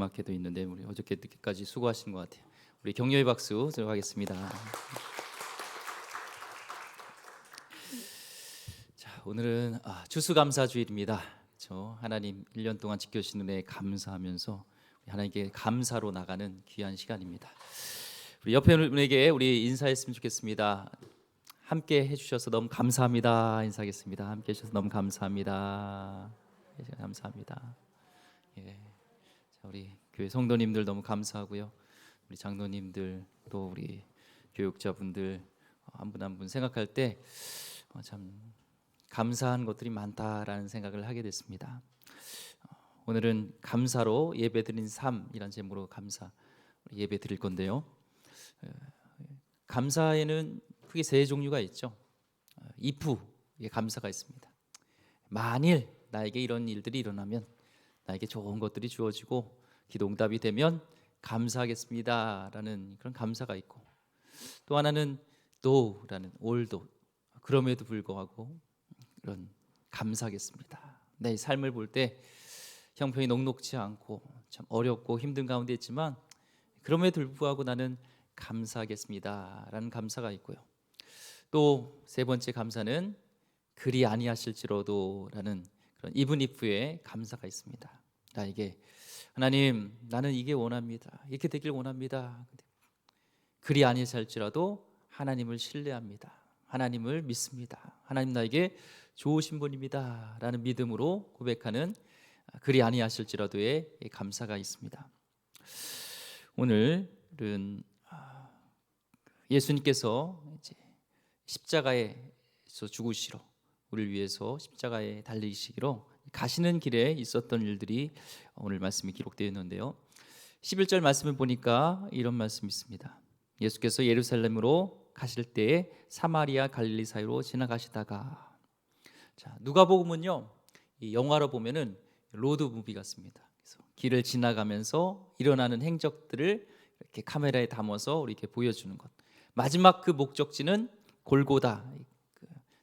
음악회도 있는데 우리 어저께 늦게까지 수고하신 것 같아요. 우리 격려의 박수 들어가겠습니다. 자, 오늘은 추수감사주일입니다. 저 하나님 1년 동안 지켜주신 은혜에 감사하면서 하나님께 감사로 나가는 귀한 시간입니다. 우리 옆에 분에게 우리 인사했으면 좋겠습니다. 함께 해주셔서 너무 감사합니다. 인사하겠습니다. 함께 해주셔서 너무 감사합니다. 감사합니다. 예. 자, 우리 교회 성도님들 너무 감사하고요. 우리 장로님들 또 우리 교육자분들 한 분 한 분 생각할 때 참 감사한 것들이 많다라는 생각을 하게 됐습니다. 오늘은 감사로 예배드린 삶이라는 제목으로 감사 예배 드릴 건데요. 감사에는 크게 세 종류가 있죠. if의 감사가 있습니다. 만일 나에게 이런 일들이 일어나면, 나에게 좋은 것들이 주어지고 기도 응답이 되면 감사하겠습니다라는 그런 감사가 있고, 또 하나는 thought라는 although, 그럼에도 불구하고 그런 감사하겠습니다. 내 삶을 볼 때 형편이 녹록지 않고 참 어렵고 힘든 가운데 있지만 그럼에도 불구하고 나는 감사하겠습니다라는 감사가 있고요. 또 세 번째 감사는 그리 아니하실지로도라는 그런 even if의 감사가 있습니다. 나에게 하나님, 나는 이게 원합니다. 이렇게 되길 원합니다. 그리 아니하실지라도 하나님을 신뢰합니다. 하나님을 믿습니다. 하나님 나에게 좋으신 분입니다 라는 믿음으로 고백하는 그리 아니하실지라도의 감사가 있습니다. 오늘은 예수님께서 이제 십자가에서 죽으시러 우리를 위해서 십자가에 달리시기로 가시는 길에 있었던 일들이 오늘 말씀이 기록되어 있는데요. 11절 말씀을 보니까 이런 말씀이 있습니다. 예수께서 예루살렘으로 가실 때에 사마리아 갈릴리 사이로 지나가시다가, 자, 누가복음은요, 이 영화로 보면은 로드 무비 같습니다. 그래서 길을 지나가면서 일어나는 행적들을 이렇게 카메라에 담아서 우리에게 보여주는 것. 마지막 그 목적지는 골고다,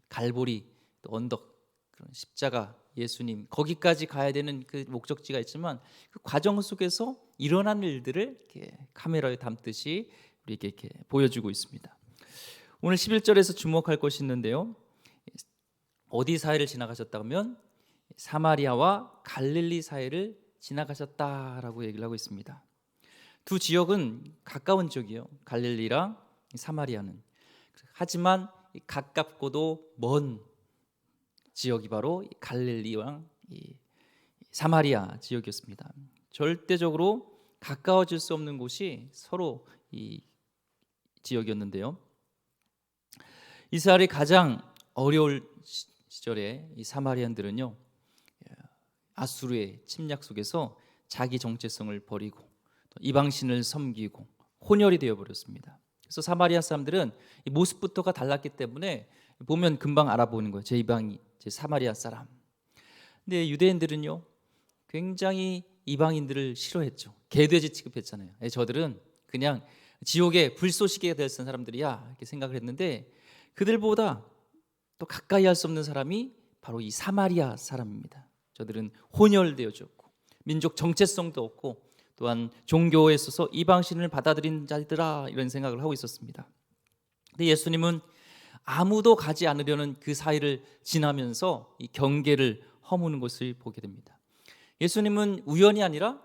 갈보리, 또 언덕, 그런 십자가, 예수님 거기까지 가야 되는 그 목적지가 있지만 그 과정 속에서 일어난 일들을 이렇게 카메라에 담듯이 우리에게 이렇게 보여주고 있습니다. 오늘 11절에서 주목할 것이 있는데요. 어디 사이를 지나가셨다면 사마리아와 갈릴리 사이를 지나가셨다라고 얘기를 하고 있습니다. 두 지역은 가까운 지역이에요. 갈릴리랑 사마리아는. 하지만 가깝고도 먼 지역이 바로 갈릴리와 사마리아 지역이었습니다. 절대적으로 가까워질 수 없는 곳이 서로 이 지역이었는데요. 이스라엘이 가장 어려울 시절에 이 사마리안들은요, 아수르의 침략 속에서 자기 정체성을 버리고 또 이방신을 섬기고 혼혈이 되어버렸습니다. 그래서 사마리아 사람들은 이 모습부터가 달랐기 때문에 보면 금방 알아보는 거예요. 제 이방인, 제 사마리아 사람. 근데 유대인들은요, 굉장히 이방인들을 싫어했죠. 개돼지 취급했잖아요. 저들은 그냥 지옥의 불쏘시개가 될 사람들이야 이렇게 생각을 했는데, 그들보다 또 가까이 할 수 없는 사람이 바로 이 사마리아 사람입니다. 저들은 혼혈되어졌고 민족 정체성도 없고 또한 종교에 있어서 이방신을 받아들인 자들아, 이런 생각을 하고 있었습니다. 근데 예수님은 아무도 가지 않으려는 그 사이를 지나면서 이 경계를 허무는 것을 보게 됩니다. 예수님은 우연이 아니라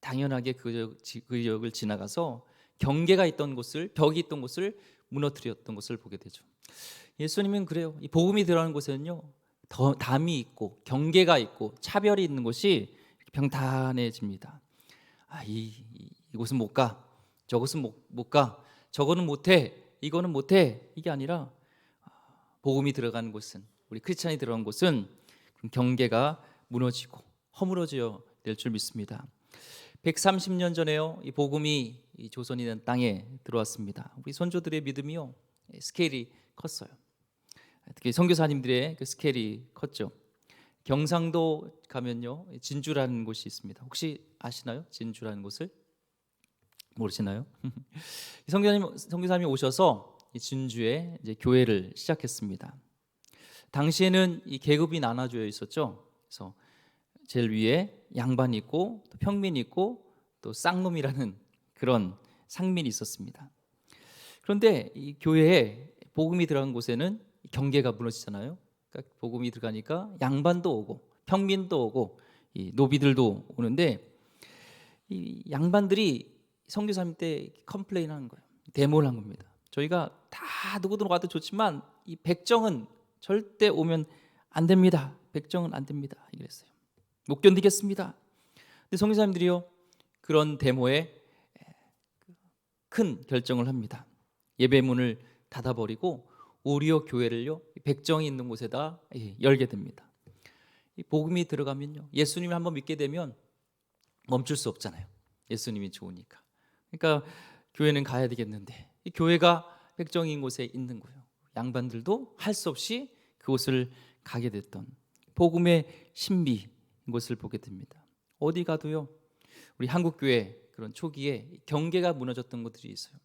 당연하게 그 지역을 지나가서 경계가 있던 곳을, 벽이 있던 곳을 무너뜨렸던 것을 보게 되죠. 예수님은 그래요. 이 복음이 들어가는 곳에는요, 더 담이 있고 경계가 있고 차별이 있는 곳이 평탄해집니다. 이곳은 못 가, 저곳은 못 가, 저거는 못해, 이거는 못해, 이게 아니라 복음이 들어가는 곳은, 우리 크리스찬이 들어간 곳은 경계가 무너지고 허물어져 될 줄 믿습니다. 130년 전에요, 이 복음이 이 조선이라는 땅에 들어왔습니다. 우리 선조들의 믿음이요, 스케일이 컸어요. 특히 선교사님들의 그 스케일이 컸죠. 경상도 가면요, 진주라는 곳이 있습니다. 혹시 아시나요? 진주라는 곳을? 모르시나요? 선교사님이 오셔서 이 진주에 이제 교회를 시작했습니다. 당시에는 이 계급이 나눠져 있었죠. 그래서 제일 위에 양반이 있고 또 평민이 있고 또 쌍놈이라는 그런 상민이 있었습니다. 그런데 이 교회에 복음이 들어간 곳에는 경계가 무너지잖아요. 그러니까 복음이 들어가니까 양반도 오고 평민도 오고 이 노비들도 오는데 이 양반들이 선교사님 때 컴플레인하는 거예요. 데모를 한 겁니다. 저희가 다 누구든 와도 좋지만 이 백정은 절대 오면 안 됩니다. 백정은 안 됩니다. 이랬어요. 못 견디겠습니다. 근데 선교사님들이요 그런 데모에 큰 결정을 합니다. 예배문을 닫아버리고 오리오 교회를요 백정이 있는 곳에다 열게 됩니다. 이 복음이 들어가면요 예수님을 한번 믿게 되면 멈출 수 없잖아요. 예수님이 좋으니까. 그러니까 교회는 가야 되겠는데 이 교회가 백정인 곳에 있는 거예요. 양반들도 할 수 없이 그곳을 가게 됐던 복음의 신비인 것을 보게 됩니다. 어디 가도요 우리 한국 교회 그런 초기에 경계가 무너졌던 것들이 있어요.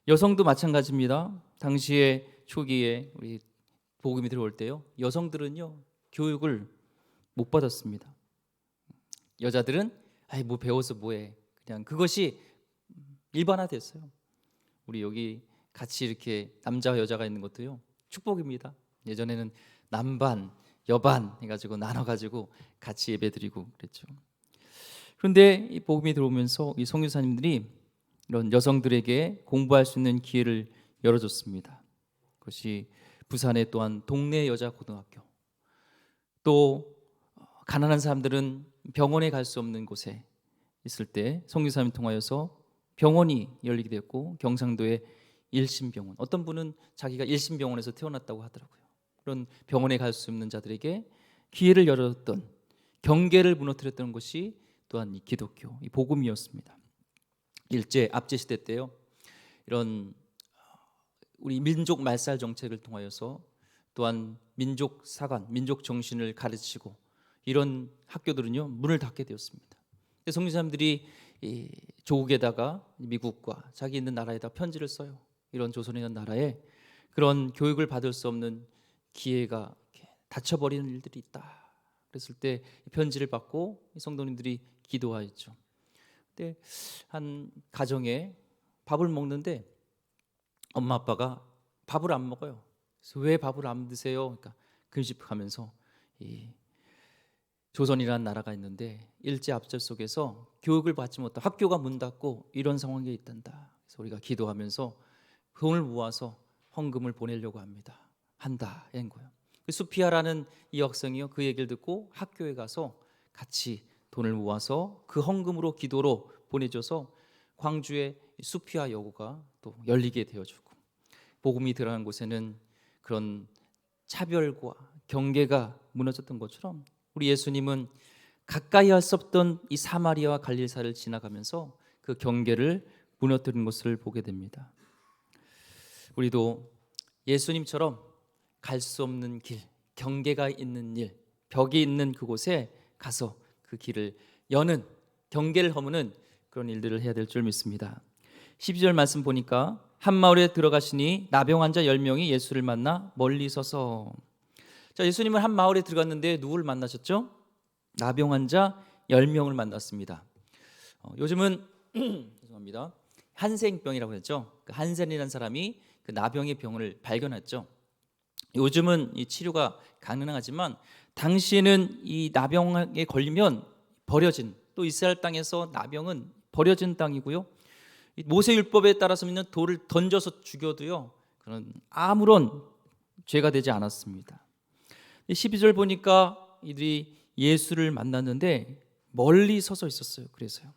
여성도 마찬가지입니다. 당시에 초기에 우리 복음이 들어올 때요 여성들은요 교육을 못 받았습니다. 여자들은 아이 뭐 배워서 뭐해 그냥 그것이 일반화됐어요. 우리 여기 같이 이렇게 남자와 여자가 있는 것도요 축복입니다. 예전에는 남반 여반 해가지고 나눠가지고 같이 예배드리고 그랬죠. 그런데 이 복음이 들어오면서 이 선교사님들이 이런 여성들에게 공부할 수 있는 기회를 열어줬습니다. 그것이 부산에 또한 동네 여자 고등학교, 또 가난한 사람들은 병원에 갈 수 없는 곳에 있을 때 선교사님 통하여서 병원이 열리게 됐고 경상도의 일심병원, 어떤 분은 자기가 일심병원에서 태어났다고 하더라고요. 그런 병원에 갈 수 없는 자들에게 기회를 열어줬던, 경계를 무너뜨렸던 것이 또한 이 기독교, 이 복음이었습니다. 일제 압제 시대 때요 이런 우리 민족 말살 정책을 통하여서 또한 민족 사관, 민족 정신을 가르치고 이런 학교들은요 문을 닫게 되었습니다. 선교사님들이 조국에다가 미국과 자기 있는 나라에다 편지를 써요. 이런 조선이라는 나라에 그런 교육을 받을 수 없는 기회가 닫혀버리는 일들이 있다. 그랬을 때 편지를 받고 성도님들이 기도하였죠. 근데 한 가정에 밥을 먹는데 엄마 아빠가 밥을 안 먹어요. 그래서 왜 밥을 안 드세요? 그러니까 금식하면서 이 조선이라는 나라가 있는데 일제 압제 속에서 교육을 받지 못하고 학교가 문 닫고 이런 상황에 있단다. 그래서 우리가 기도하면서 돈을 모아서 헌금을 보내려고 한다 한 거예요. 수피아라는 이 학생이요 그 얘기를 듣고 학교에 가서 같이 돈을 모아서 그 헌금으로 기도로 보내줘서 광주의 수피아 여고가 또 열리게 되어주고, 복음이 들어간 곳에는 그런 차별과 경계가 무너졌던 것처럼 우리 예수님은 가까이 할 수 없던 이 사마리아와 갈릴사를 지나가면서 그 경계를 무너뜨린 것을 보게 됩니다. 우리도 예수님처럼 갈 수 없는 길, 경계가 있는 일, 벽이 있는 그곳에 가서 그 길을 여는, 경계를 허무는 그런 일들을 해야 될 줄 믿습니다. 12절 말씀 보니까 한 마을에 들어가시니 나병 환자 10명이 예수를 만나 멀리 서서. 자, 예수님은 한 마을에 들어갔는데 누구를 만나셨죠? 나병 환자 10명을 만났습니다. 요즘은 죄송합니다. 한센병이라고 했죠. 그 한센이라는 사람이 그 나병의 병을 발견했죠. 요즘은 이 치료가 가능하지만 당시에는 이 나병에 걸리면 버려진, 또 이스라엘 땅에서 나병은 버려진 땅이고요. 모세 율법에 따라서는 돌을 던져서 죽여도요 그런 아무런 죄가 되지 않았습니다. 12절 보니까 이들이 예수를 만났는데 멀리 서서 있었어요. 그래서요.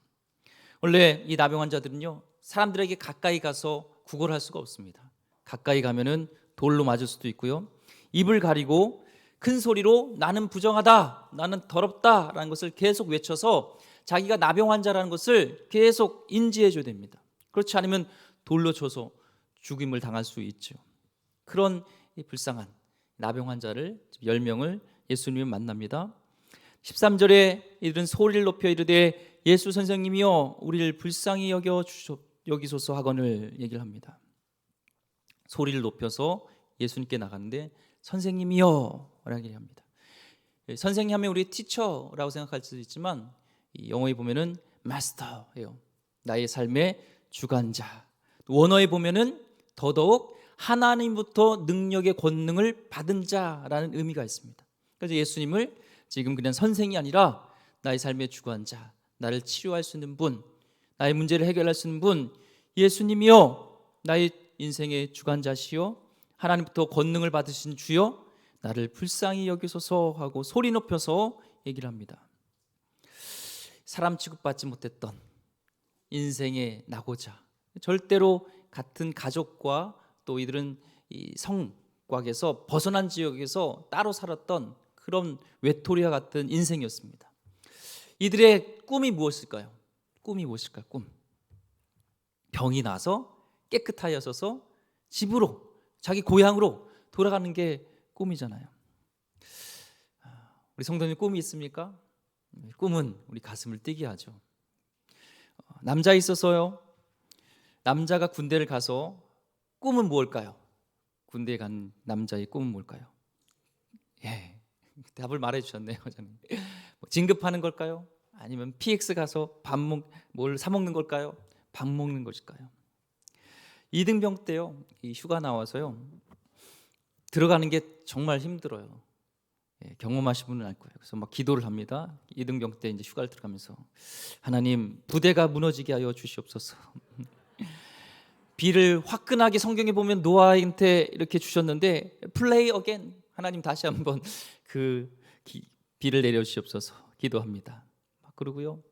원래 이 나병 환자들은요 사람들에게 가까이 가서 구걸할 수가 없습니다. 가까이 가면은 돌로 맞을 수도 있고요. 입을 가리고 큰 소리로 나는 부정하다, 나는 더럽다라는 것을 계속 외쳐서 자기가 나병 환자라는 것을 계속 인지해 줘야 됩니다. 그렇지 않으면 돌로 쳐서 죽임을 당할 수 있죠. 그런 불쌍한 나병 환자를 10명을 예수님이 만납니다. 13절에 이들은 소리를 높여 이르되 예수 선생님이여 우리를 불쌍히 여기소서 하거늘 얘기를 합니다. 소리를 높여서 예수님께 나가는데 선생님이여 라고 얘기합니다. 선생님 하면 우리 티처라고 생각할 수도 있지만 이 영어에 보면은 마스터예요. 나의 삶의 주관자. 원어에 보면은 더더욱 하나님부터 능력의 권능을 받은 자라는 의미가 있습니다. 그래서 예수님을 지금 그냥 선생이 아니라 나의 삶의 주관자, 나를 치료할 수 있는 분, 나의 문제를 해결할 수 있는 분, 예수님이요, 나의 인생의 주관자시요, 하나님부터 권능을 받으신 주요, 나를 불쌍히 여기소서 하고 소리 높여서 얘기를 합니다. 사람 취급받지 못했던 인생의 낙오자, 절대로 같은 가족과 또 이들은 이 성곽에서 벗어난 지역에서 따로 살았던 그런 외톨이와 같은 인생이었습니다. 이들의 꿈이 무엇일까요? 꿈이 무엇일까요? 꿈. 병이 나서 깨끗하여져서 집으로, 자기 고향으로 돌아가는 게 꿈이잖아요. 우리 성도님 꿈이 있습니까? 꿈은 우리 가슴을 뛰게 하죠. 남자 있어서요. 남자가 군대를 가서 꿈은 뭘까요? 군대에 간 남자의 꿈은 뭘까요? 예, 답을 말해 주셨네요. 저는. 진급하는 걸까요? 아니면 PX 가서 뭘 사 먹는 걸까요? 밥 먹는 것일까요? 이등병 때요, 이 휴가 나와서요, 들어가는 게 정말 힘들어요. 예, 경험하신 분은 알 거예요. 그래서 막 기도를 합니다. 이등병 때 이제 휴가를 들어가면서 하나님, 부대가 무너지게 하여 주시옵소서. 비를 화끈하게 성경에 보면 노아한테 이렇게 주셨는데 플레이 어겐, 하나님 다시 한번 그 비를 내려 주시옵소서 기도합니다. 그러고요,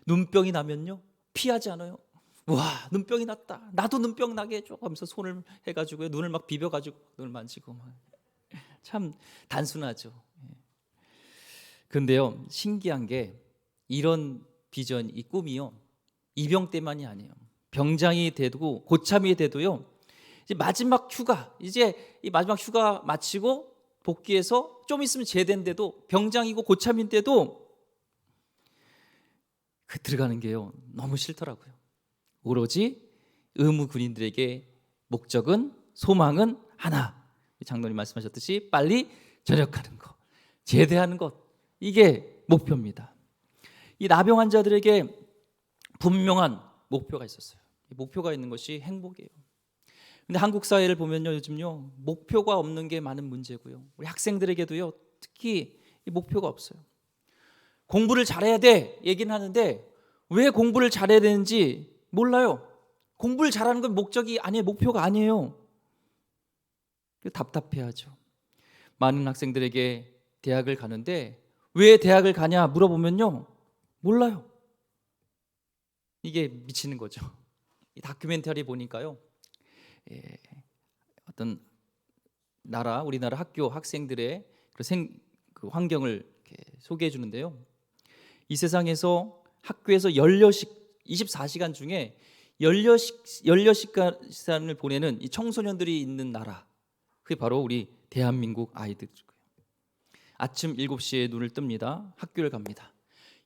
눈병이 나면요 피하지 않아요. 와, 눈병이 났다, 나도 눈병 나게 해줘 하면서 손을 해가지고 눈을 막 비벼가지고 눈을 만지고 참 단순하죠. 그런데요, 신기한 게 이런 비전, 이 꿈이요, 이병 때만이 아니에요. 병장이 되고 고참이 돼도요, 이제 마지막 휴가, 이제 이 마지막 휴가 마치고 복귀해서 좀 있으면 제대인데도, 병장이고 고참인데도 그 들어가는 게요 너무 싫더라고요. 오로지 의무 군인들에게 목적은, 소망은 하나, 장로님 말씀하셨듯이 빨리 전역하는 것, 제대하는 것, 이게 목표입니다. 이 나병 환자들에게 분명한 목표가 있었어요. 목표가 있는 것이 행복이에요. 근데 한국 사회를 보면요, 요즘요 목표가 없는 게 많은 문제고요. 우리 학생들에게도요 특히 이 목표가 없어요. 공부를 잘해야 돼 얘기는 하는데 왜 공부를 잘해야 되는지 몰라요. 공부를 잘하는 건 목적이 아니에요. 목표가 아니에요. 답답해하죠. 많은 학생들에게 대학을 가는데 왜 대학을 가냐 물어보면요 몰라요. 이게 미치는 거죠. 이 다큐멘터리 보니까요, 어떤 나라, 우리나라 학교 학생들의 그 환경을 이렇게 소개해 주는데요, 이 세상에서 학교에서 24시간 중에 16시간을 보내는 이 청소년들이 있는 나라, 그게 바로 우리 대한민국 아이들이고요. 아침 7시에 눈을 뜹니다. 학교를 갑니다.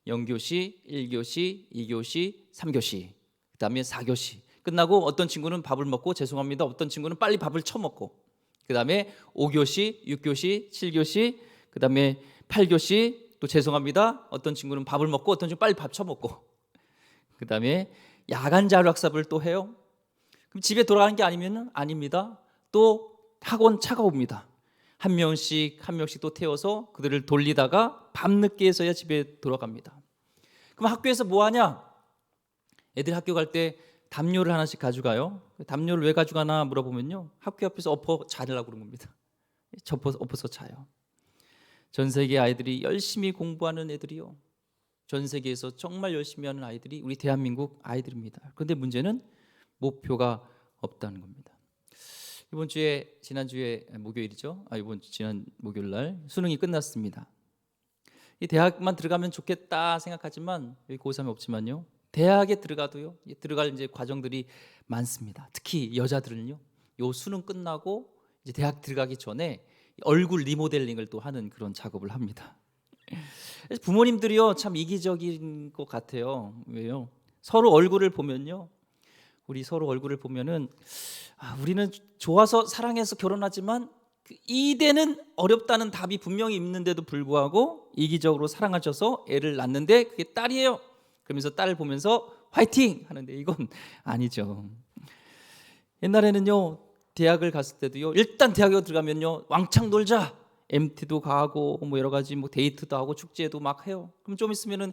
0교시, 1교시, 2교시, 3교시, 그 다음에 4교시 끝나고 어떤 친구는 밥을 먹고, 죄송합니다, 어떤 친구는 빨리 밥을 처먹고, 그 다음에 5교시, 6교시, 7교시, 그 다음에 8교시, 또 죄송합니다, 어떤 친구는 밥을 먹고 어떤 친구는 빨리 밥 처먹고, 그 다음에 야간 자율학습을 또 해요. 그럼 집에 돌아가는 게 아닙니다. 또 학원 차가 옵니다. 한 명씩 또 태워서 그들을 돌리다가 밤늦게서야 집에 돌아갑니다. 그럼 학교에서 뭐 하냐? 애들 학교 갈 때 담요를 하나씩 가져가요. 담요를 왜 가져가나 물어보면요, 학교 앞에서 엎어 자려고 그런 겁니다. 엎어서 자요. 전 세계 아이들이 열심히 공부하는 애들이요, 전 세계에서 정말 열심히 하는 아이들이 우리 대한민국 아이들입니다. 그런데 문제는 목표가 없다는 겁니다. 지난주에 목요일이죠. 지난 목요일 날 수능이 끝났습니다. 이 대학만 들어가면 좋겠다 생각하지만 여기 고3이 없지만요, 대학에 들어가도요, 들어갈 이제 과정들이 많습니다. 특히 여자들은요, 요 수능 끝나고 이제 대학 들어가기 전에 얼굴 리모델링을 또 하는 그런 작업을 합니다. 그래서 부모님들이요 참 이기적인 것 같아요. 왜요? 서로 얼굴을 보면요, 우리 서로 얼굴을 보면은 우리는 좋아서 사랑해서 결혼하지만 이대는 어렵다는 답이 분명히 있는데도 불구하고 이기적으로 사랑하셔서 애를 낳는데 그게 딸이에요. 그러면서 딸을 보면서 화이팅 하는데 이건 아니죠. 옛날에는요, 대학을 갔을 때도요, 일단 대학에 들어가면요, 왕창 놀자, MT도 가고 뭐 여러 가지 뭐 데이트도 하고 축제도 막 해요. 그럼 좀 있으면은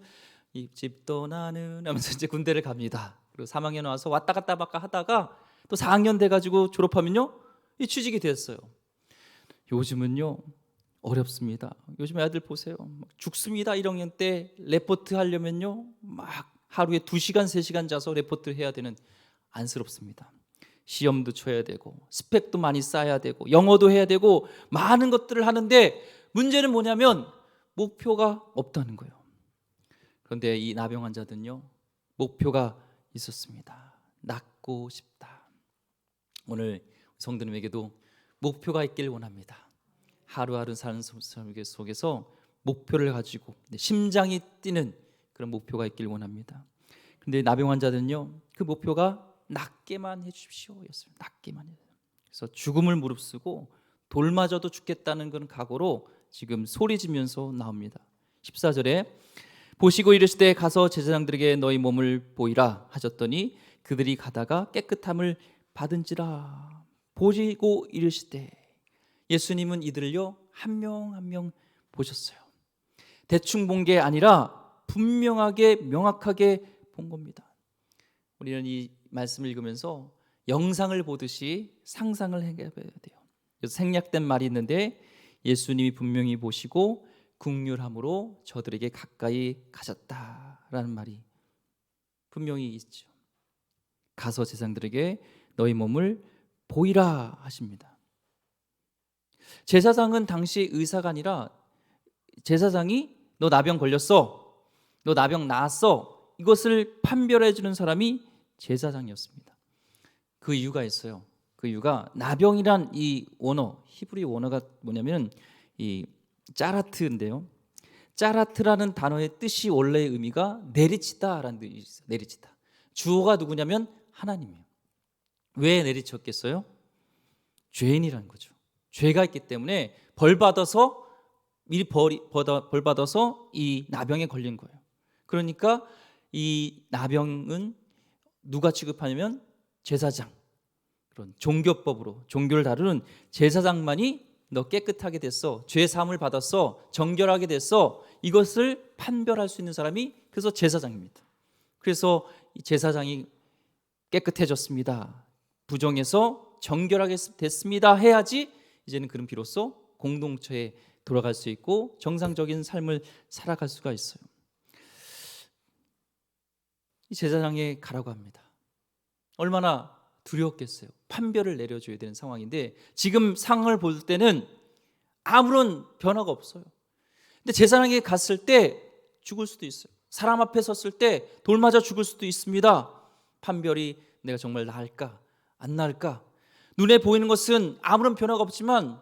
이 집 떠나는 하면서 이제 군대를 갑니다. 그리고 3학년 와서 왔다 갔다 막 하다가 또 4학년 돼가지고 졸업하면요, 이 취직이 됐어요. 요즘은요, 어렵습니다. 요즘 애들 보세요, 막 죽습니다. 1학년 때 레포트 하려면요, 막 하루에 2시간 3시간 자서 레포트를 해야 되는, 안쓰럽습니다. 시험도 쳐야 되고 스펙도 많이 쌓아야 되고 영어도 해야 되고 많은 것들을 하는데 문제는 뭐냐면 목표가 없다는 거예요. 그런데 이 나병 환자들은요, 목표가 있었습니다. 낫고 싶다. 오늘 성도님에게도 목표가 있길 원합니다. 하루하루 사는 속에서 목표를 가지고 심장이 뛰는 그런 목표가 있길 원합니다. 그런데 나병 환자들은요, 그 목표가 낫게만 해주십시오 였습니다. 낫게만 해주십시오. 그래서 죽음을 무릅쓰고 돌마저도 죽겠다는 그런 각오로 지금 소리지면서 나옵니다. 14절에 보시고 이르시되 가서 제사장들에게 너희 몸을 보이라 하셨더니 그들이 가다가 깨끗함을 받은지라. 보시고 이르시되, 예수님은 이들을요 한 명 한 명 보셨어요. 대충 본 게 아니라 분명하게 명확하게 본 겁니다. 우리는 이 말씀을 읽으면서 영상을 보듯이 상상을 해봐야 돼요. 그래서 생략된 말이 있는데 예수님이 분명히 보시고 긍휼함으로 저들에게 가까이 가셨다라는 말이 분명히 있죠. 가서 제사장들에게 너희 몸을 보이라 하십니다. 제사장은 당시 의사가 아니라 제사장이 너 나병 걸렸어, 너 나병 나았어, 이것을 판별해 주는 사람이 제사장이었습니다. 그 이유가 있어요. 그 이유가 나병이란 이 원어, 히브리 원어가 뭐냐면 이 짜라트인데요, 짜라트라는 단어의 뜻이 원래의 의미가 내리치다라는 뜻이 있어요. 내리치다. 주어가 누구냐면 하나님이에요. 왜 내리쳤겠어요? 죄인이라는 거죠. 죄가 있기 때문에 벌받아서 미리 벌받아서 이 나병에 걸린 거예요. 그러니까 이 나병은 누가 취급하냐면 제사장, 그런 종교법으로 종교를 다루는 제사장만이 너 깨끗하게 됐어, 죄 사함을 받았어, 정결하게 됐어, 이것을 판별할 수 있는 사람이 그래서 제사장입니다. 그래서 이 제사장이 깨끗해졌습니다, 부정해서 정결하게 됐습니다 해야지 이제는 그럼 비로소 공동체에 돌아갈 수 있고 정상적인 삶을 살아갈 수가 있어요. 이 제사장에 가라고 합니다. 얼마나 두려웠겠어요. 판별을 내려줘야 되는 상황인데 지금 상황을 볼 때는 아무런 변화가 없어요. 근데 제사장에 갔을 때 죽을 수도 있어요. 사람 앞에 섰을 때 돌 맞아 죽을 수도 있습니다. 판별이 내가 정말 나을까 안 나을까, 눈에 보이는 것은 아무런 변화가 없지만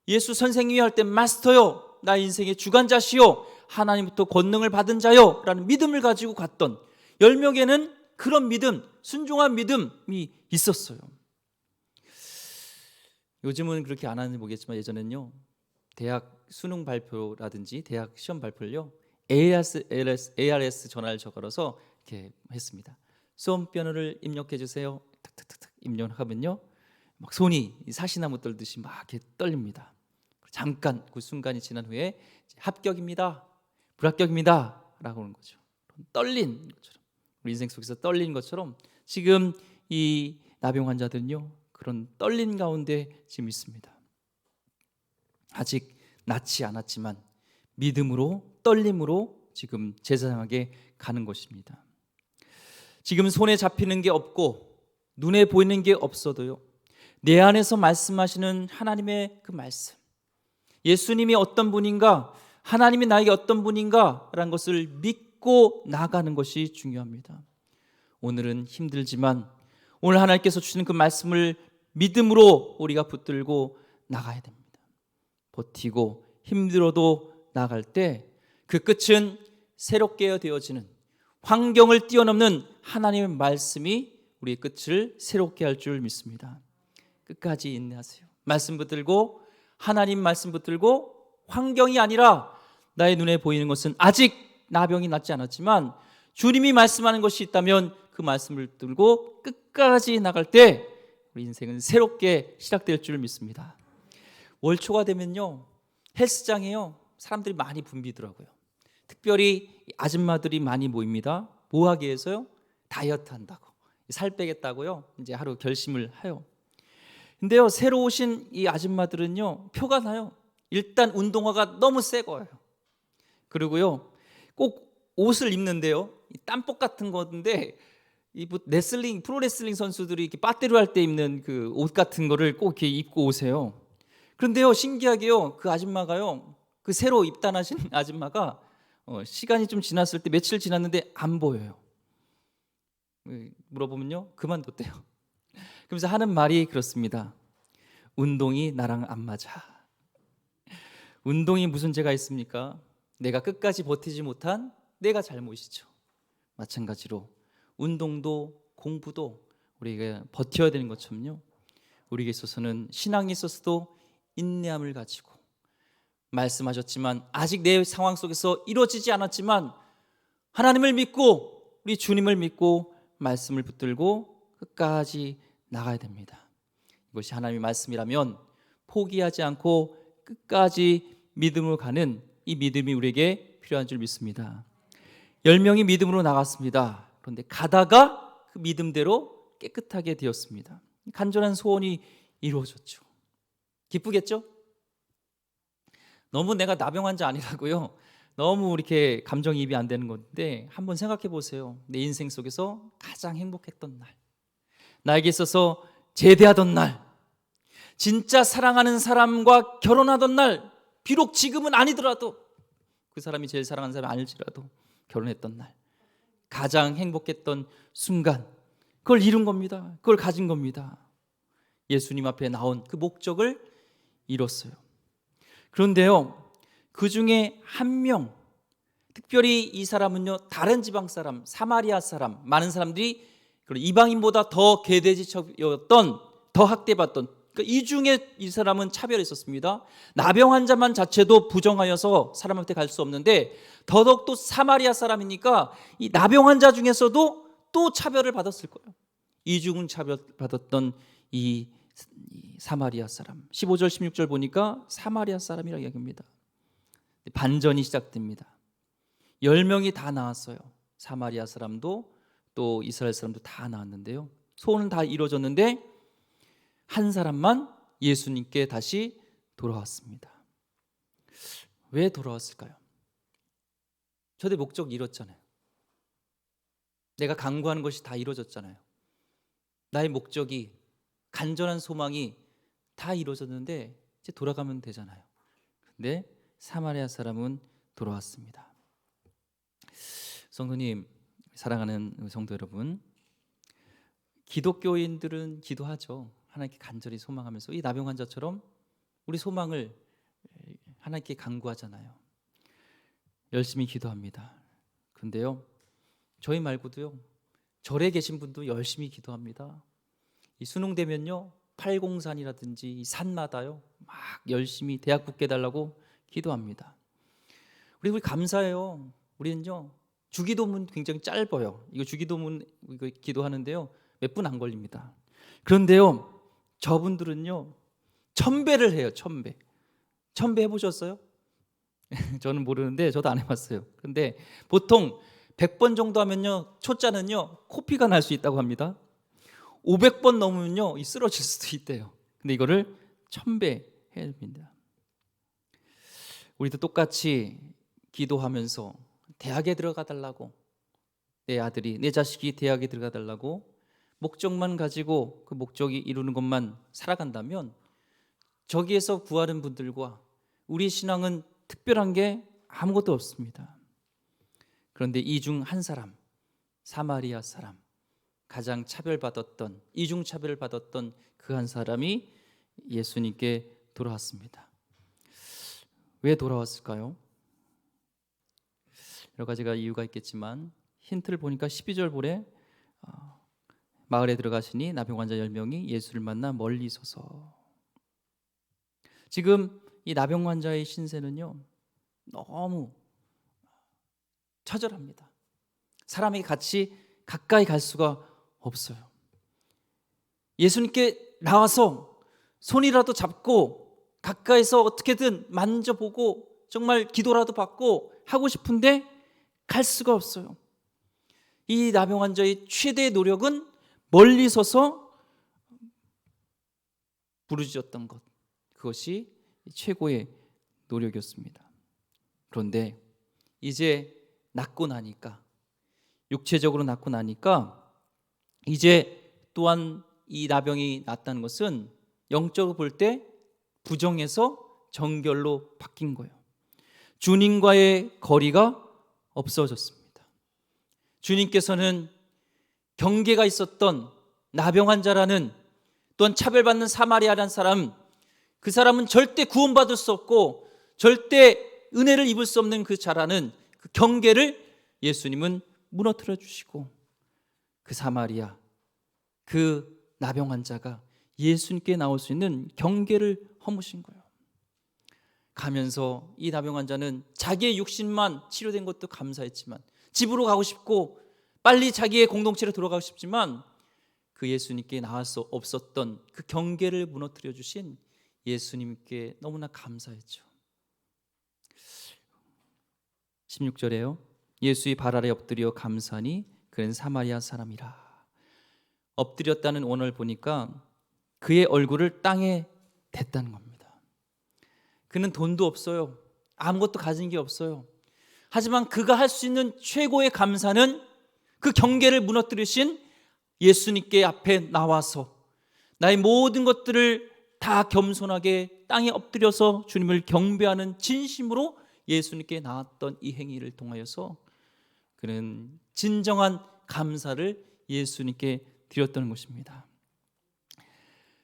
예수 선생님이 할 때 마스터요, 나 인생의 주관자시요, 하나님부터 권능을 받은 자요 라는 믿음을 가지고 갔던 10명에는 그런 믿음, 순종한 믿음이 있었어요. 요즘은 그렇게 안 하는지 모르겠지만 예전에는요, 대학 수능 발표라든지 대학 시험 발표를요 ARS 전화를 걸어서 이렇게 했습니다. 수험번호를 입력해 주세요. 탁탁탁탁 입력하면요 막 손이 사시나무 떨듯이 막 이렇게 떨립니다. 잠깐 그 순간이 지난 후에 합격입니다, 불합격입니다 라고 하는 거죠. 떨린 것처럼, 우리 인생 속에서 떨린 것처럼 지금 이 나병 환자들은요 그런 떨린 가운데 지금 있습니다. 아직 낫지 않았지만 믿음으로, 떨림으로 지금 제사장에게 가는 것입니다. 지금 손에 잡히는 게 없고 눈에 보이는 게 없어도요 내 안에서 말씀하시는 하나님의 그 말씀, 예수님이 어떤 분인가, 하나님이 나에게 어떤 분인가 라는 것을 믿고 나가는 것이 중요합니다. 오늘은 힘들지만 오늘 하나님께서 주시는 그 말씀을 믿음으로 우리가 붙들고 나가야 됩니다. 버티고 힘들어도 나갈 때 그 끝은 새롭게 되어지는, 환경을 뛰어넘는 하나님의 말씀이 우리의 끝을 새롭게 할 줄 믿습니다. 끝까지 인내하세요. 말씀 붙들고 하나님 말씀 붙들고 환경이 아니라 나의 눈에 보이는 것은 아직 나병이 낫지 않았지만 주님이 말씀하는 것이 있다면 그 말씀을 들고 끝까지 나갈 때 우리 인생은 새롭게 시작될 줄 믿습니다. 월초가 되면요, 헬스장에요 사람들이 많이 붐비더라고요. 특별히 아줌마들이 많이 모입니다. 뭐 하기 위해서요? 다이어트 한다고, 살 빼겠다고요. 이제 하루 결심을 해요. 근데요, 새로 오신 이 아줌마들은요 표가 나요. 일단 운동화가 너무 새 거예요. 그리고요 꼭 옷을 입는데요, 땀복 같은 건데 이 레슬링, 프로레슬링 선수들이 이렇게 빠떼로 할 때 입는 그 옷 같은 거를 꼭 이렇게 입고 오세요. 그런데요, 신기하게요, 그 아줌마가요, 그 새로 입단하신 아줌마가 시간이 좀 지났을 때, 며칠 지났는데 안 보여요. 물어보면요, 그만뒀대요. 그러면서 하는 말이 그렇습니다. 운동이 나랑 안 맞아. 운동이 무슨 죄가 있습니까? 내가 끝까지 버티지 못한 내가 잘못이죠. 마찬가지로 운동도 공부도 우리가 버텨야 되는 것처럼요, 우리에게 있어서는 신앙에 있어서도 인내함을 가지고, 말씀하셨지만 아직 내 상황 속에서 이루어지지 않았지만 하나님을 믿고 우리 주님을 믿고 말씀을 붙들고 끝까지 나가야 됩니다. 이것이 하나님의 말씀이라면 포기하지 않고 끝까지 믿음으로 가는 이 믿음이 우리에게 필요한 줄 믿습니다. 10명이 믿음으로 나갔습니다. 그런데 가다가 그 믿음대로 깨끗하게 되었습니다. 간절한 소원이 이루어졌죠. 기쁘겠죠? 너무 내가 나병 환자 아니라고요, 너무 이렇게 감정이입이 안 되는 건데 한번 생각해 보세요. 내 인생 속에서 가장 행복했던 날, 나에게 있어서 제대하던 날, 진짜 사랑하는 사람과 결혼하던 날, 비록 지금은 아니더라도 그 사람이 제일 사랑하는 사람이 아닐지라도 결혼했던 날, 가장 행복했던 순간, 그걸 이룬 겁니다. 그걸 가진 겁니다. 예수님 앞에 나온 그 목적을 이뤘어요. 그런데요, 그 중에 한 명, 특별히 이 사람은요 다른 지방 사람, 사마리아 사람, 많은 사람들이 이방인보다 더 개돼지처였던, 더 학대받던, 이 중에 이 사람은 차별이 있었습니다. 나병 환자만 자체도 부정하여서 사람한테 갈 수 없는데 더더욱 사마리아 사람이니까 이 나병 환자 중에서도 또 차별을 받았을 거예요. 이중은 차별받았던 이 사마리아 사람, 15절 16절 보니까 사마리아 사람이라고 이야기합니다. 반전이 시작됩니다. 10명이 다 나왔어요. 사마리아 사람도 또 이스라엘 사람도 다 나왔는데요, 소원은 다 이루어졌는데 한 사람만 예수님께 다시 돌아왔습니다. 왜 돌아왔을까요? 저의 목적이 이뤘잖아요. 내가 강구하는 것이 다 이루어졌잖아요. 나의 목적이, 간절한 소망이 다 이루어졌는데 이제 돌아가면 되잖아요. 근데 사마리아 사람은 돌아왔습니다. 성도님, 사랑하는 성도 여러분, 기독교인들은 기도하죠. 하나님께 간절히 소망하면서 이 나병 환자처럼 우리 소망을 하나님께 간구하잖아요. 열심히 기도합니다. 근데요, 저희 말고도요, 절에 계신 분도 열심히 기도합니다. 이 수능 되면요, 팔공산이라든지 이 산마다요 막 열심히 대학 붙게 해달라고 기도합니다. 우리 감사해요. 우리는요 주기도문 굉장히 짧아요. 이거 주기도문 이거 기도하는데요 몇 분 안 걸립니다. 그런데요, 저분들은요 1000배를 해요. 1000배. 1000배 해보셨어요? 저는 모르는데 저도 안 해봤어요. 근데 보통 100번 정도 하면요 초짜는요 코피가 날 수 있다고 합니다. 500번 넘으면요 쓰러질 수도 있대요. 근데 이거를 1000배 해야 됩니다. 우리도 똑같이 기도하면서 대학에 들어가 달라고, 내 아들이, 내 자식이 대학에 들어가 달라고 목적만 가지고 그 목적이 이루는 것만 살아간다면 저기에서 구하는 분들과 우리 신앙은 특별한 게 아무것도 없습니다. 그런데 이 중 한 사람, 사마리아 사람, 가장 차별받았던, 이중차별을 받았던 그 한 사람이 예수님께 돌아왔습니다. 왜 돌아왔을까요? 여러 가지가 이유가 있겠지만 힌트를 보니까 12절 보래 마을에 들어가시니 나병 환자 10명이 예수를 만나 멀리 서서. 지금 이 나병 환자의 신세는요, 너무 처절합니다. 사람이 같이 가까이 갈 수가 없어요. 예수님께 나와서 손이라도 잡고 가까이서 어떻게든 만져보고 정말 기도라도 받고 하고 싶은데 갈 수가 없어요. 이 나병 환자의 최대의 노력은 멀리 서서 부르짖었던 것, 그것이 최고의 노력이었습니다. 그런데 이제 낫고 나니까, 육체적으로 낫고 나니까 이제 또한 이 나병이 낫다는 것은 영적으로 볼 때 부정에서 정결로 바뀐 거예요. 주님과의 거리가 없어졌습니다. 주님께서는 경계가 있었던 나병 환자라는, 또한 차별받는 사마리아라는 사람, 그 사람은 절대 구원받을 수 없고 절대 은혜를 입을 수 없는 그 자라는 그 경계를 예수님은 무너뜨려 주시고, 그 사마리아, 그 나병 환자가 예수님께 나올 수 있는 경계를 허무신 거예요. 가면서 이 나병 환자는 자기의 육신만 치료된 것도 감사했지만, 집으로 가고 싶고 빨리 자기의 공동체로 돌아가고 싶지만, 그 예수님께 나올 수 없었던 그 경계를 무너뜨려 주신 예수님께 너무나 감사했죠. 16절에요. 예수의 발 아래 엎드려 감사하니 그는 사마리아 사람이라. 엎드렸다는 원어를 보니까 그의 얼굴을 땅에 댔다는 겁니다. 그는 돈도 없어요. 아무것도 가진 게 없어요. 하지만 그가 할 수 있는 최고의 감사는 그 경계를 무너뜨리신 예수님께 앞에 나와서 나의 모든 것들을 다 겸손하게 땅에 엎드려서 주님을 경배하는 진심으로 예수님께 나왔던 이 행위를 통하여서 그는 진정한 감사를 예수님께 드렸던 것입니다.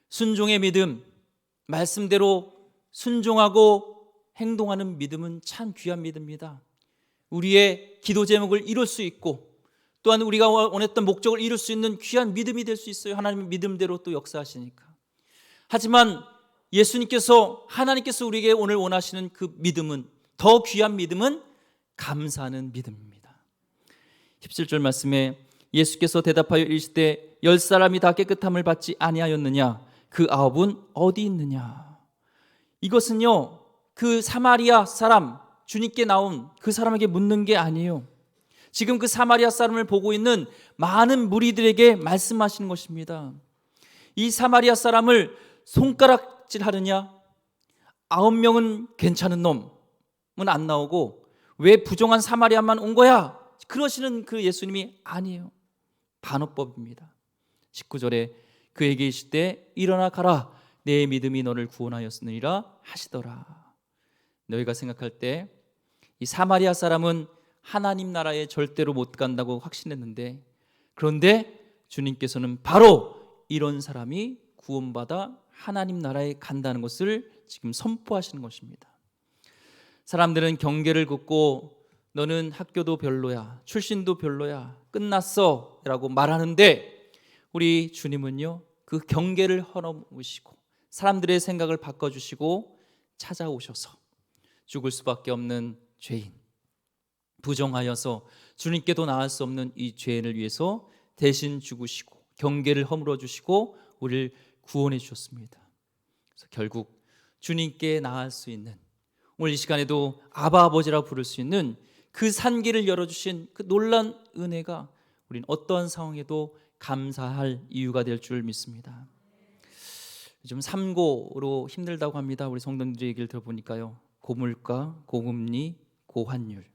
순종의 믿음, 말씀대로 순종하고 행동하는 믿음은 참 귀한 믿음입니다. 우리의 기도 제목을 이룰 수 있고, 또한 우리가 원했던 목적을 이룰 수 있는 귀한 믿음이 될 수 있어요. 하나님의 믿음대로 또 역사하시니까. 하지만 하나님께서 우리에게 오늘 원하시는 그 믿음은, 더 귀한 믿음은 감사하는 믿음입니다. 17절 말씀에 예수께서 대답하여 이르시되 10사람이 다 깨끗함을 받지 아니하였느냐? 그 9은 어디 있느냐? 이것은요, 그 사마리아 사람, 주님께 나온 그 사람에게 묻는 게 아니에요. 지금 그 사마리아 사람을 보고 있는 많은 무리들에게 말씀하시는 것입니다. 이 사마리아 사람을 손가락질 하느냐? 9명은 괜찮은 놈은 안 나오고 왜 부정한 사마리아만 온 거야? 그러시는 그 예수님이 아니에요. 반어법입니다. 19절에 그에게 이르시되 일어나 가라, 내 믿음이 너를 구원하였느니라 하시더라. 너희가 생각할 때 이 사마리아 사람은 하나님 나라에 절대로 못 간다고 확신했는데, 그런데 주님께서는 바로 이런 사람이 구원받아 하나님 나라에 간다는 것을 지금 선포하시는 것입니다. 사람들은 경계를 긋고 너는 학교도 별로야, 출신도 별로야, 끝났어 라고 말하는데, 우리 주님은요, 그 경계를 허물으시고 사람들의 생각을 바꿔주시고 찾아오셔서 죽을 수밖에 없는 죄인, 부정하여서 주님께도 나갈 수 없는 이 죄인을 위해서 대신 죽으시고 경계를 허물어 주시고 우리를 구원해 주셨습니다. 그래서 결국 주님께 나갈 수 있는, 오늘 이 시간에도 아바 아버지라고 부를 수 있는 그 산길을 열어주신 그 놀라운 은혜가 우리는 어떠한 상황에도 감사할 이유가 될 줄 믿습니다. 요즘 삼고로 힘들다고 합니다. 우리 성도님들 얘기를 들어보니까요, 고물가, 고금리, 고환율.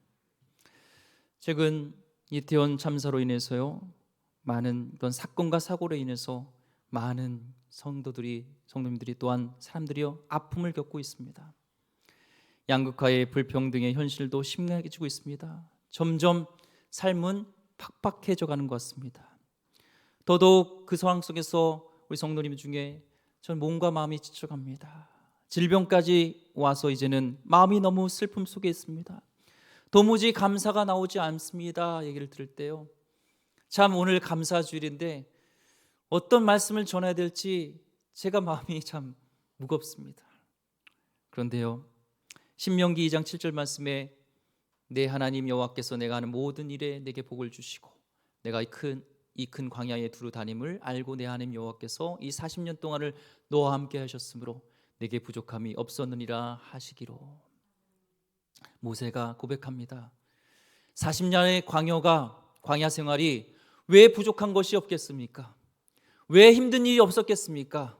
최근 이태원 참사로 인해서요, 많은 그런 사건과 사고로 인해서 많은 성도님들이 또한 사람들이요 아픔을 겪고 있습니다. 양극화의 불평등의 현실도 심각해지고 있습니다. 점점 삶은 팍팍해져 가는 것 같습니다. 더더욱 그 상황 속에서 우리 성도님 중에 전 몸과 마음이 지쳐갑니다. 질병까지 와서 이제는 마음이 너무 슬픔 속에 있습니다. 도무지 감사가 나오지 않습니다. 얘기를 들을 때요, 참 오늘 감사주일인데 어떤 말씀을 전해야 될지 제가 마음이 참 무겁습니다. 그런데요, 신명기 2장 7절 말씀에 내 하나님 여호와께서 내가 하는 모든 일에 내게 복을 주시고 내가 이 큰 광야에 두루 다님을 알고 내 하나님 여호와께서 이 40년 동안을 너와 함께 하셨으므로 내게 부족함이 없었느니라 하시기로. 모세가 고백합니다. 40년의 광야 생활이 왜 부족한 것이 없겠습니까? 왜 힘든 일이 없었겠습니까?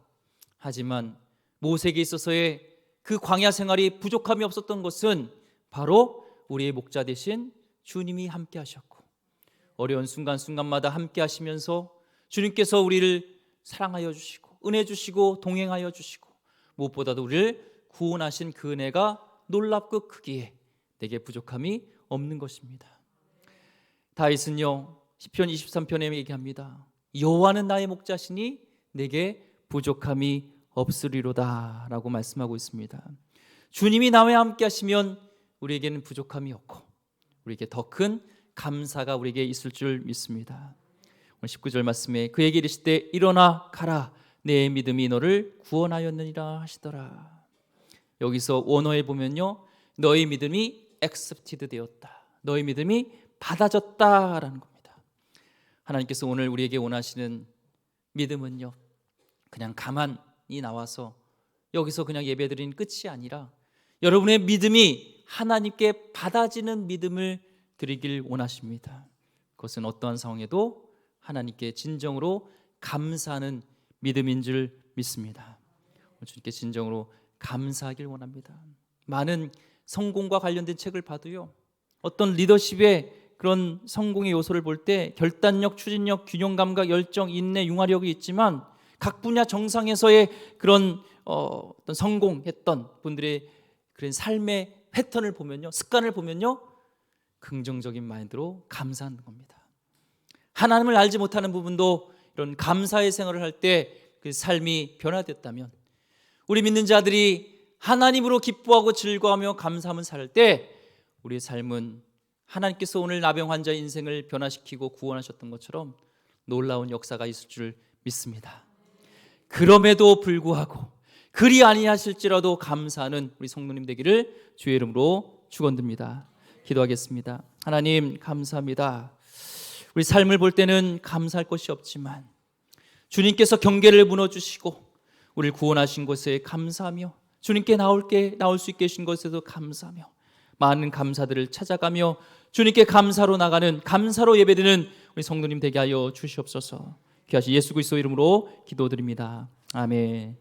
하지만 모세에게 있어서의 그 광야 생활이 부족함이 없었던 것은 바로 우리의 목자 되신 주님이 함께 하셨고, 어려운 순간순간마다 함께 하시면서 주님께서 우리를 사랑하여 주시고 은혜 주시고 동행하여 주시고 무엇보다도 우리를 구원하신 그 은혜가 놀랍고 크기에 내게 부족함이 없는 것입니다. 다윗은요, 시편 23편에 얘기합니다. 여호와는 나의 목자시니 내게 부족함이 없으리로다 라고 말씀하고 있습니다. 주님이 나와 함께 하시면 우리에게는 부족함이 없고 우리에게 더 큰 감사가 우리에게 있을 줄 믿습니다. 오늘 19절 말씀에 그에게 이르시되 일어나 가라 내 믿음이 너를 구원하였느니라 하시더라. 여기서 원어에 보면요, 너의 믿음이 accepted 되었다, 너의 믿음이 받아졌다라는 겁니다. 하나님께서 오늘 우리에게 원하시는 믿음은요, 그냥 가만히 나와서 여기서 그냥 예배드리는 끝이 아니라 여러분의 믿음이 하나님께 받아지는 믿음을 드리길 원하십니다. 그것은 어떠한 상황에도 하나님께 진정으로 감사하는 믿음인 줄 믿습니다. 주님께 진정으로 감사하길 원합니다. 많은 성공과 관련된 책을 봐도요, 어떤 리더십의 그런 성공의 요소를 볼 때 결단력, 추진력, 균형 감각, 열정, 인내, 융화력이 있지만 각 분야 정상에서의 그런 어떤 성공했던 분들의 그런 삶의 패턴을 보면요, 습관을 보면요, 긍정적인 마인드로 감사하는 겁니다. 하나님을 알지 못하는 부분도 이런 감사의 생활을 할 때 그 삶이 변화됐다면, 우리 믿는 자들이 하나님으로 기뻐하고 즐거워하며 감사하며 살 때 우리의 삶은 하나님께서 오늘 나병 환자 인생을 변화시키고 구원하셨던 것처럼 놀라운 역사가 있을 줄 믿습니다. 그럼에도 불구하고 그리 아니하실지라도 감사하는 우리 성도님 되기를 주의 이름으로 축원드립니다. 기도하겠습니다. 하나님 감사합니다. 우리 삶을 볼 때는 감사할 것이 없지만 주님께서 경계를 무너주시고 우리를 구원하신 것에 감사하며 주님께 나올 수 있게 하신 것에도 감사하며 많은 감사들을 찾아가며 주님께 감사로 나가는, 감사로 예배드리는 우리 성도님 되게 하여 주시옵소서. 귀하신 예수 그리스도 이름으로 기도드립니다. 아멘.